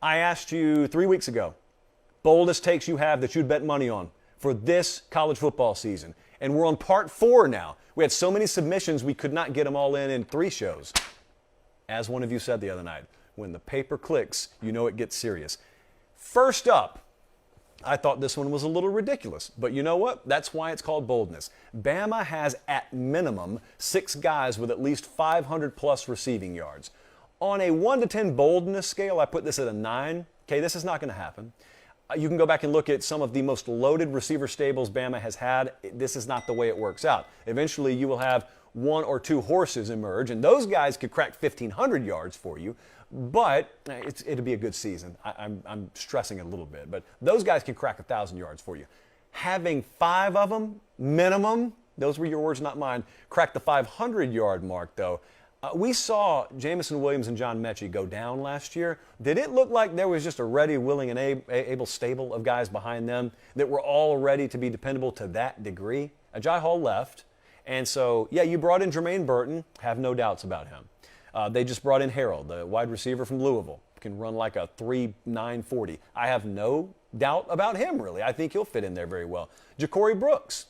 I asked you 3 weeks ago, boldest takes you have that you'd bet money on for this college football season. And we're on part 4 now. We had so many submissions we could not get them all in 3 shows. As one of you said the other night, when the paper clicks, you know it gets serious. First up, I thought this one was a little ridiculous, but you know what? That's why it's called boldness. Bama has at minimum 6 guys with at least 500 plus receiving yards. On a 1 to 10 boldness scale, I put this at a 9. Okay, this is not going to happen. You can go back and look at some of the most loaded receiver stables Bama has had. This is not the way it works out. Eventually, you will have 1 or 2 horses emerge, and those guys could crack 1,500 yards for you, but it'll be a good season. I'm stressing it a little bit, but those guys can crack 1,000 yards for you. Having 5 of them, minimum, those were your words, not mine, crack the 500-yard mark, though. We saw Jamison Williams and John Mechie go down last year. Did it look like there was just a ready, willing, and able stable of guys behind them that were all ready to be dependable to that degree? Ajay Hall left, and so, yeah, you brought in Jermaine Burton. Have no doubts about him. They just brought in Harold, the wide receiver from Louisville. Can run like a 3.9 40. I have no doubt about him, really. I think he'll fit in there very well. Ja'Cory Brooks,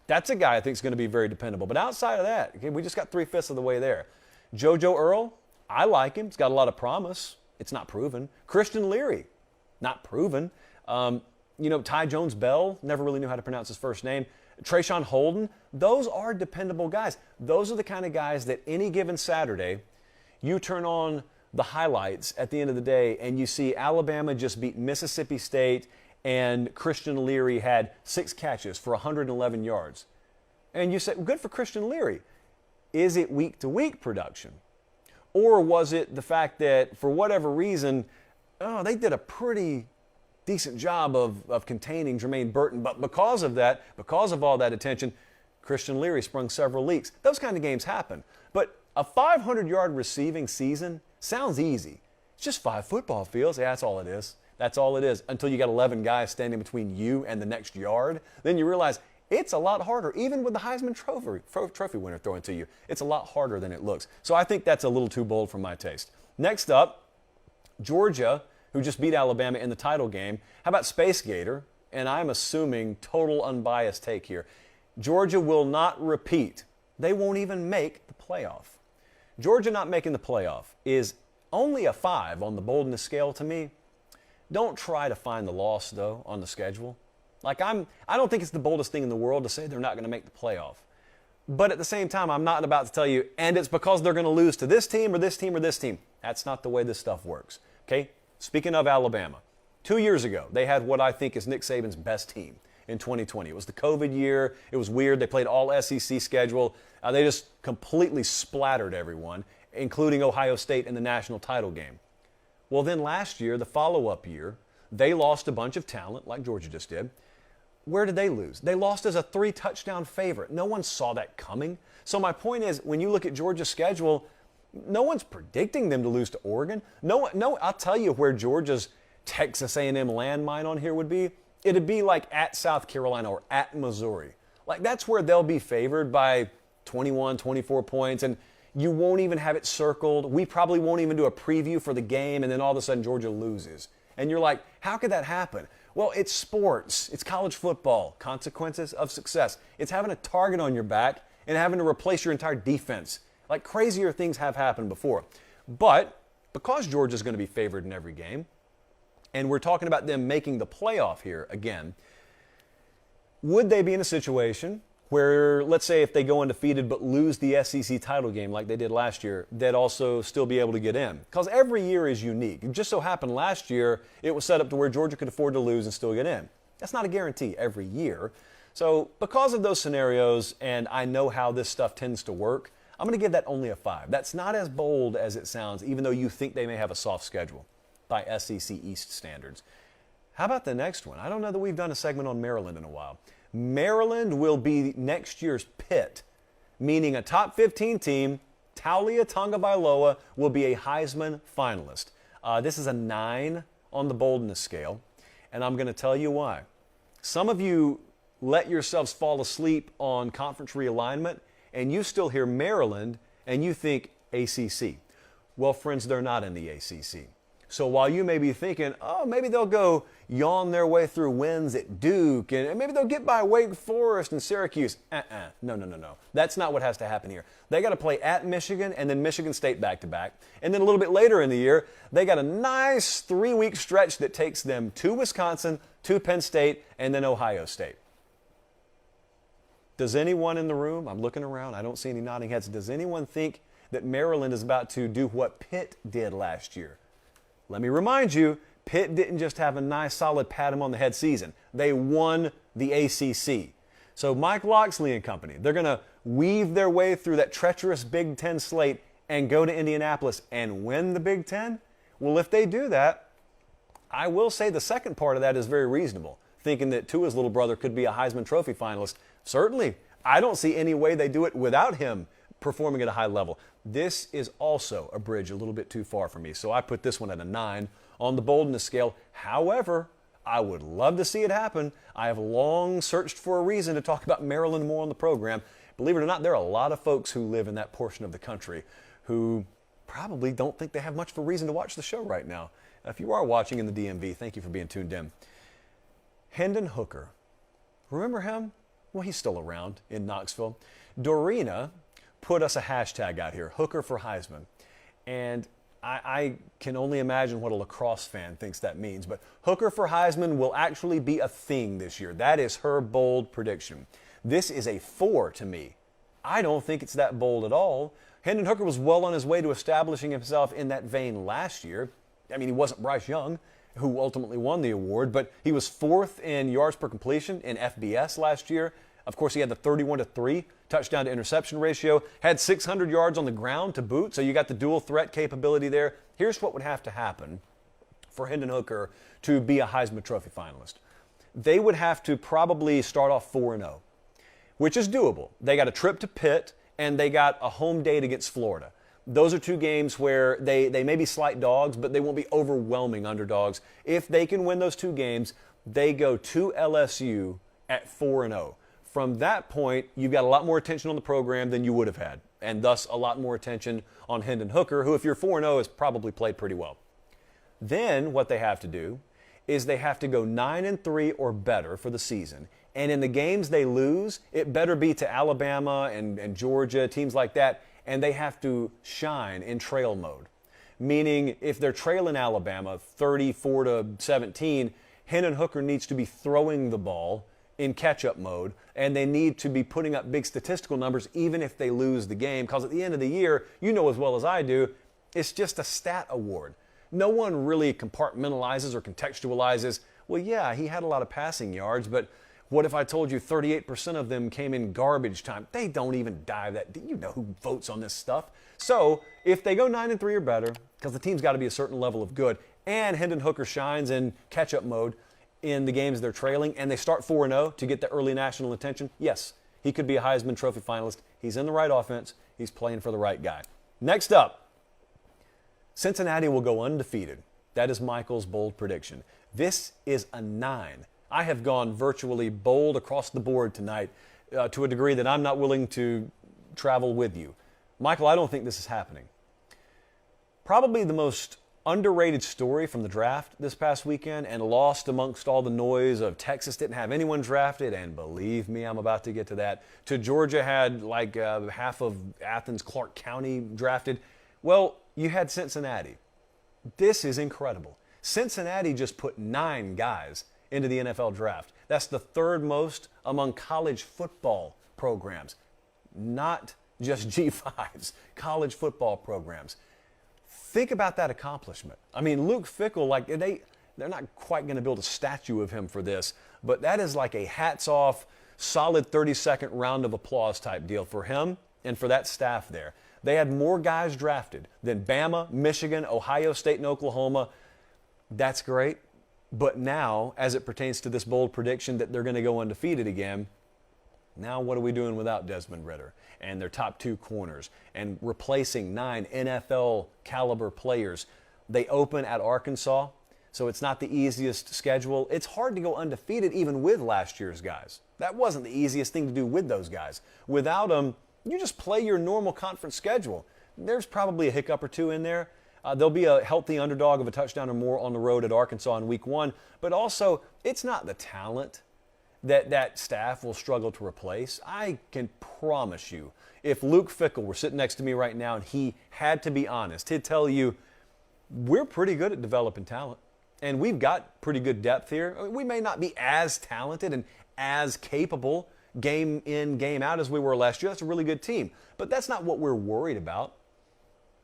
that's a guy I think is going to be very dependable. But outside of that, okay, we just got 3/5 of the way there. JoJo Earl, I like him. He's got a lot of promise. It's not proven. Christian Leary, not proven. Ty Jones Bell, never really knew how to pronounce his first name. Trayshawn Holden, those are dependable guys. Those are the kind of guys that any given Saturday, you turn on the highlights at the end of the day and you see Alabama just beat Mississippi State and Christian Leary had 6 catches for 111 yards. And you say, good for Christian Leary. Is it week-to-week production? Or was it the fact that, for whatever reason, they did a pretty decent job of containing Jermaine Burton, but because of all that attention, Christian Leary sprung several leaks. Those kind of games happen. But a 500-yard receiving season sounds easy. It's just 5 football fields. Yeah, that's all it is. That's all it is. Until you got 11 guys standing between you and the next yard. Then you realize, it's a lot harder, even with the Heisman Trophy winner throwing to you. It's a lot harder than it looks. So I think that's a little too bold for my taste. Next up, Georgia, who just beat Alabama in the title game. How about Space Gator? And I'm assuming total unbiased take here. Georgia will not repeat. They won't even make the playoff. Georgia not making the playoff is only a 5 on the boldness scale to me. Don't try to find the loss, though, on the schedule. I don't think it's the boldest thing in the world to say they're not going to make the playoff. But at the same time, I'm not about to tell you, and it's because they're going to lose to this team or this team or this team. That's not the way this stuff works. Okay? Speaking of Alabama, 2 years ago, they had what I think is Nick Saban's best team in 2020. It was the COVID year. It was weird. They played all SEC schedule. They just completely splattered everyone, including Ohio State in the national title game. Well, then last year, the follow-up year, they lost a bunch of talent, like Georgia just did. Where did they lose? They lost as a 3-touchdown favorite. No one saw that coming. So my point is, when you look at Georgia's schedule, no one's predicting them to lose to Oregon. No, I'll tell you where Georgia's Texas A&M landmine on here would be. It'd be like at South Carolina or at Missouri. That's where they'll be favored by 21, 24 points, and you won't even have it circled. We probably won't even do a preview for the game, and then all of a sudden Georgia loses. And you're like, how could that happen? Well, it's sports. It's college football. Consequences of success. It's having a target on your back and having to replace your entire defense. Crazier things have happened before. But because Georgia's going to be favored in every game, and we're talking about them making the playoff here again, would they be in a situation where, let's say if they go undefeated but lose the SEC title game like they did last year, they'd also still be able to get in? Because every year is unique. It just so happened last year it was set up to where Georgia could afford to lose and still get in. That's not a guarantee every year. So because of those scenarios, and I know how this stuff tends to work, I'm going to give that only a 5. That's not as bold as it sounds, even though you think they may have a soft schedule by SEC East standards. How about the next one? I don't know that we've done a segment on Maryland in a while. Maryland will be next year's Pitt, meaning a top 15 team. Taulia Tagovailoa will be a Heisman finalist. This is a 9 on the boldness scale, and I'm going to tell you why. Some of you let yourselves fall asleep on conference realignment, and you still hear Maryland, and you think ACC. Well, friends, they're not in the ACC. So while you may be thinking, oh, maybe they'll go yawn their way through wins at Duke, and maybe they'll get by Wake Forest and Syracuse. No. That's not what has to happen here. They got to play at Michigan and then Michigan State back-to-back. And then a little bit later in the year, they got a nice 3-week stretch that takes them to Wisconsin, to Penn State, and then Ohio State. Does anyone in the room, I'm looking around, I don't see any nodding heads, does anyone think that Maryland is about to do what Pitt did last year? Let me remind you, Pitt didn't just have a nice, solid pat him on the head season. They won the ACC. So Mike Locksley and company, they're going to weave their way through that treacherous Big Ten slate and go to Indianapolis and win the Big Ten? Well, if they do that, I will say the second part of that is very reasonable, thinking that Tua's little brother could be a Heisman Trophy finalist. Certainly, I don't see any way they do it without him performing at a high level. This is also a bridge a little bit too far for me, so I put this one at a 9 on the boldness scale. However, I would love to see it happen. I have long searched for a reason to talk about Maryland more on the program. Believe it or not, there are a lot of folks who live in that portion of the country who probably don't think they have much of a reason to watch the show right now. If you are watching in the DMV, thank you for being tuned in. Hendon Hooker. Remember him? Well, he's still around in Knoxville. Dorina put us a hashtag out here, Hooker for Heisman. And I can only imagine what a lacrosse fan thinks that means. But Hooker for Heisman will actually be a thing this year. That is her bold prediction. This is a 4 to me. I don't think it's that bold at all. Hendon Hooker was well on his way to establishing himself in that vein last year. I mean, he wasn't Bryce Young, who ultimately won the award, but he was 4th in yards per completion in FBS last year. Of course, he had the 31-3 touchdown to interception ratio, had 600 yards on the ground to boot, so you got the dual threat capability there. Here's what would have to happen for Hendon Hooker to be a Heisman Trophy finalist. They would have to probably start off 4-0, which is doable. They got a trip to Pitt, and they got a home date against Florida. Those are two games where they may be slight dogs, but they won't be overwhelming underdogs. If they can win those two games, they go to LSU at 4-0. From that point, you've got a lot more attention on the program than you would have had, and thus a lot more attention on Hendon Hooker, who, if you're 4-0, has probably played pretty well. Then what they have to do is they have to go 9-3 or better for the season. And in the games they lose, it better be to Alabama and Georgia, teams like that, and they have to shine in trail mode. Meaning, if they're trailing Alabama 34-17, Hendon Hooker needs to be throwing the ball in catch-up mode, and they need to be putting up big statistical numbers even if they lose the game, because at the end of the year, you know as well as I do, it's just a stat award. No one really compartmentalizes or contextualizes, well, yeah, he had a lot of passing yards, but what if I told you 38% of them came in garbage time? They don't even dive that. You know who votes on this stuff. So if they go 9-3 or better, because the team's got to be a certain level of good, and Hendon Hooker shines in catch-up mode in the games they're trailing, and they start 4-0 to get the early national attention, yes, he could be a Heisman Trophy finalist. He's in the right offense. He's playing for the right guy. Next up, Cincinnati will go undefeated. That is Michael's bold prediction. This is a 9. I have gone virtually bold across the board tonight to a degree that I'm not willing to travel with you. Michael, I don't think this is happening. Probably the most underrated story from the draft this past weekend, and lost amongst all the noise of Texas didn't have anyone drafted, and believe me, I'm about to get to that, to Georgia had like half of Athens, Clark County drafted. Well, you had Cincinnati. This is incredible. Cincinnati just put 9 guys into the NFL draft. That's the 3rd most among college football programs, not just G5s, college football programs. Think about that accomplishment. I mean, Luke Fickell, like they're not quite going to build a statue of him for this, but that is like a hats off, solid 30-second round of applause type deal for him and for that staff there. They had more guys drafted than Bama, Michigan, Ohio State, and Oklahoma. That's great. But now, as it pertains to this bold prediction that they're going to go undefeated again, now what are we doing without Desmond Ridder and their top 2 corners and replacing 9 NFL caliber players? They open at Arkansas, so it's not the easiest schedule. It's hard to go undefeated even with last year's guys. That wasn't the easiest thing to do with those guys. Without them, you just play your normal conference schedule. There's probably a hiccup or two in there. They'll be a healthy underdog of a touchdown or more on the road at Arkansas in week 1. But also, it's not the talent that staff will struggle to replace. I can promise you, if Luke Fickell were sitting next to me right now and he had to be honest, he'd tell you, we're pretty good at developing talent. And we've got pretty good depth here. We may not be as talented and as capable game in, game out as we were last year. That's a really good team. But that's not what we're worried about.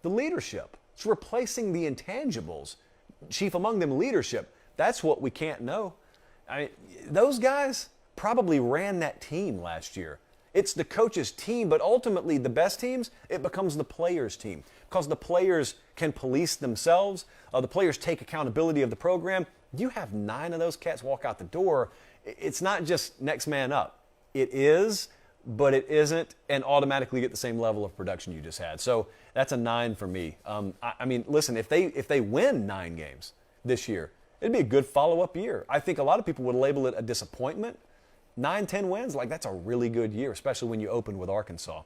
The leadership. It's replacing the intangibles. Chief among them, leadership. That's what we can't know. Those guys probably ran that team last year. It's the coach's team, but ultimately the best teams, it becomes the players' team because the players can police themselves. The players take accountability of the program. You have 9 of those cats walk out the door. It's not just next man up. It is, but it isn't, and automatically get the same level of production you just had. So that's a 9 for me. Listen, if they win 9 games this year, it'd be a good follow-up year. I think a lot of people would label it a disappointment. 9, 10 wins, that's a really good year, especially when you open with Arkansas.